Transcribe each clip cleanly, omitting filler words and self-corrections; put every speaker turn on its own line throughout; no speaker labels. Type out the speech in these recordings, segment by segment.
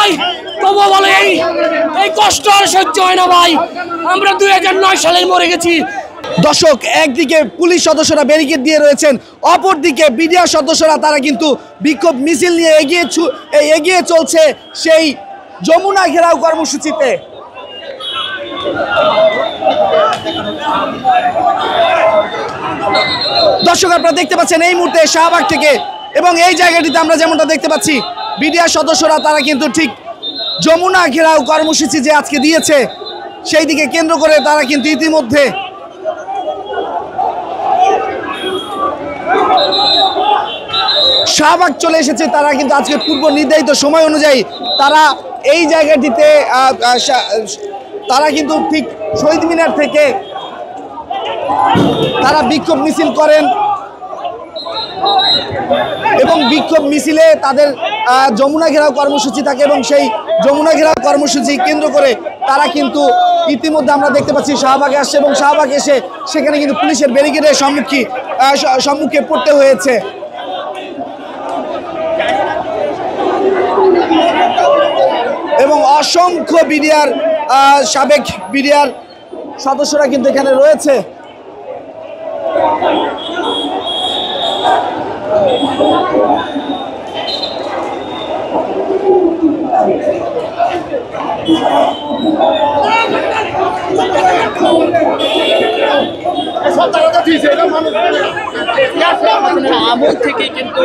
ভাই, তবু বলে এই কষ্ট আর সহ্য হয় না ভাই। আমরা 2009 সালে মরে গেছি।
দর্শক, একদিকে পুলিশ সদস্যরা ব্যারিকেড দিয়ে রয়েছেন, অপরদিকে বিডিআর সদস্যরা তারা কিন্তু বিক্ষোভ মিছিল নিয়ে এগিয়ে চলছে সেই যমুনা ঘেরাও কর্মসূচিতে। দর্শক, আপনারা দেখতে পাচ্ছেন এই মুহূর্তে শাহবাগ থেকে, এবং এই জায়গাটিতে আমরা যেমনটা দেখতে পাচ্ছি বিডিআর সদস্যরা তারা কিন্তু ঠিক যমুনা ঘেরাও কর্মসূচি যে আজকে দিয়েছে সেই দিকে কেন্দ্র করে তারা কিন্তু ইতিমধ্যে শাহবাগ চলে এসেছে। তারা কিন্তু আজকে পূর্ব নির্ধারিত সময় অনুযায়ী তারা এই জায়গাটিতে তারা কিন্তু ঠিক শহীদ মিনার থেকে তারা বিক্ষোভ মিছিল করেন, এবং বিক্ষোভ মিছিলে তাদের যমুনা ঘেরাও কর্মসূচি থাকে, এবং সেই যমুনা ঘেরাও কর্মসূচি কেন্দ্র করে তারা কিন্তু ইতিমধ্যে আমরা দেখতে পাচ্ছি শাহবাগে আসছে, এবং শাহবাগ এসে সেখানে কিন্তু পুলিশের ব্যারিকেডের সম্মুখে পড়তে হয়েছে। এবং অসংখ্য বিডিআর সাবেক বিডিআর সদস্যরা কিন্তু এখানে রয়েছে।
আমল থেকে কিন্তু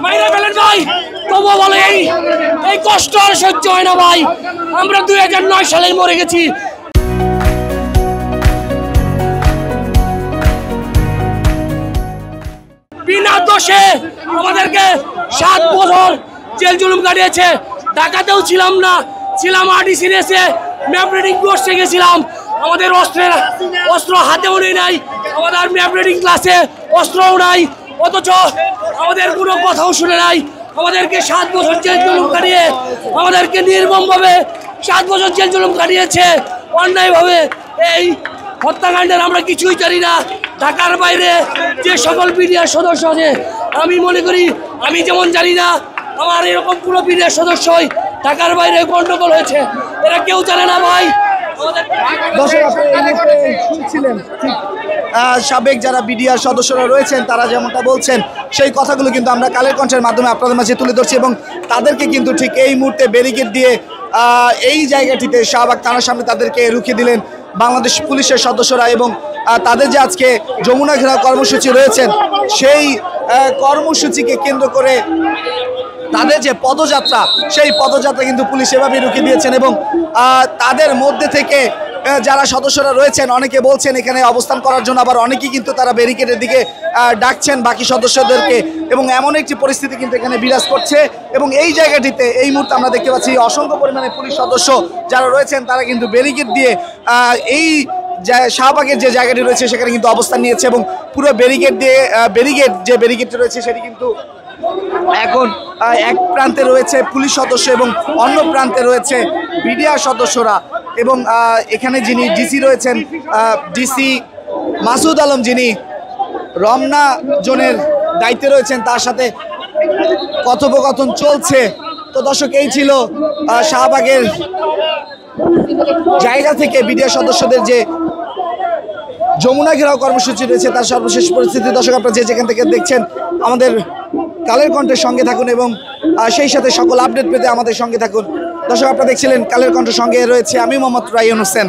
মাইরা ফেলেন ভাই, তবু বলে এই কষ্ট আর সহ্য হয় না ভাই। আমরা 2009 সালে মরে গেছি। বিনা দোষে আমাদেরকে 7 বছর জেল জুলুম কাটিয়েছে। ঢাকাতেও ছিলাম না, ছিলাম আরডিসিএসে, ম্যাপ রিডিং কোর্সে গেছিলাম। আমাদের অস্ত্র হাতেও নাই, আমাদের ম্যাপ রিডিং ক্লাসে অস্ত্রও নাই, অথচ আমাদের কোনো কথাও শুনে নাই। আমাদেরকে 7 বছর জেল জুলুম কাটিয়ে আমাদেরকে নির্মমভাবে 7 বছর জেল জুলুম কাটিয়েছে অন্যায়ভাবে। এই হত্যাকাণ্ডের আমরা কিছুই জানি না। ঢাকার বাইরে যে সকল বিডিআর সদস্য আছে, আমি মনে করি আমি যেমন জানি না, আমার এরকম কোনো বিডিআর সদস্যই ঢাকার বাইরে গন্ডগোল হয়েছে, এরা কেউ জানে না ভাই।
শুনছিলেন ঠিক সাবেক যারা বিডিআর সদস্যরা রয়েছেন তারা যেমনটা বলছেন সেই কথাগুলো কিন্তু আমরা কালের কণ্ঠের মাধ্যমে আপনাদের মাঝে তুলে ধরছি, এবং তাদেরকে কিন্তু ঠিক এই মুহূর্তে ব্যারিকেড দিয়ে এই জায়গাটিতে শাহবাগ থানার সামনে তাদেরকে রুখিয়ে দিলেন বাংলাদেশ পুলিশের সদস্যরা। এবং তাদের যে আজকে যমুনা ঘেরাও কর্মসূচি রয়েছেন সেই কর্মসূচিকে কেন্দ্র করে তাদের যে পদযাত্রা সেই পদযাত্রা কিন্তু পুলিশ এভাবেই রুখিয়ে দিয়েছেন। এবং তাদের মধ্যে থেকে যারা সদস্যরা রয়েছেন অনেকে বলছেন এখানে অবস্থান করার জন্য, আবার অনেকেই কিন্তু তারা ব্যারিকেডের দিকে ডাকছেন বাকি সদস্যদেরকে, এবং এমন একটি পরিস্থিতি কিন্তু এখানে বিরাজ করছে। এবং এই জায়গাটিতে এই মুহূর্তে আমরা দেখতে পাচ্ছি অসংখ্য পরিমাণে পুলিশ সদস্য যারা রয়েছেন তারা কিন্তু ব্যারিকেড দিয়ে এই শাহবাগের যে জায়গাটি রয়েছে সেখানে কিন্তু অবস্থান নিয়েছে, এবং পুরো ব্যারিকেডটি রয়েছে সেটি কিন্তু এখন এক প্রান্তে রয়েছে পুলিশ সদস্য এবং অন্য প্রান্তে রয়েছে বিডিআর সদস্যরা। এবং এখানে যিনি ডিসি রয়েছেন, ডিসি মাসুদ আলম, যিনি রমনা জোনের দায়িত্বে রয়েছেন, তার সাথে কথোপকথন চলছে। তো দর্শক, এই ছিল শাহবাগের জায়গা থেকে বিডিআর সদস্যদের যে যমুনা ঘেরাও কর্মসূচি রয়েছে তার সর্বশেষ পরিস্থিতি। দর্শক, আপনারা যে যেখান থেকে দেখছেন আমাদের কালের কণ্ঠের সঙ্গে থাকুন, এবং সেই সাথে সকল আপডেট পেতে আমাদের সঙ্গে থাকুন। দর্শক, আপনারা দেখছিলেন কালের কণ্ঠের সঙ্গে রয়েছে আমি মোহাম্মদ রায়হান হোসেন।